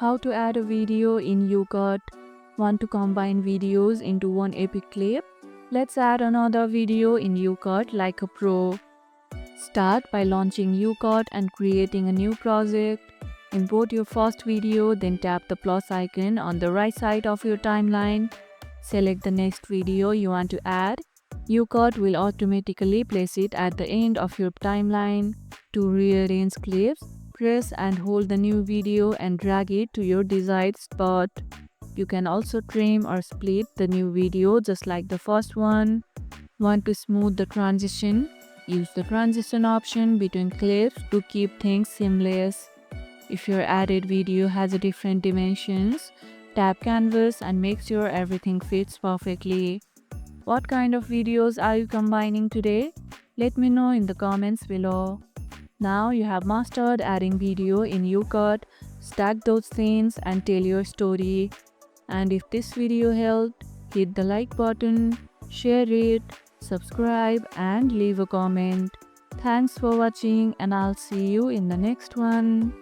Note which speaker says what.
Speaker 1: How to add a video in Youcut. Want to combine videos into one epic clip? Let's add another video in Youcut like a pro. Start by launching Youcut and creating a new project. Import your first video, then tap the plus icon on the right side of your timeline. Select the next video you want to add. Youcut will automatically place it at the end of your timeline. To rearrange clips, press and hold the new video and drag it to your desired spot. You can also trim or split the new video just like the first one. Want to smooth the transition? Use the transition option between clips to keep things seamless. If your added video has a different dimensions, tap canvas and make sure everything fits perfectly. What kind of videos are you combining today? Let me know in the comments below. Now you have mastered adding video in Youcut. Stack those scenes and tell your story. And if this video helped, hit the like button, share it, subscribe and leave a comment. Thanks for watching and I'll see you in the next one.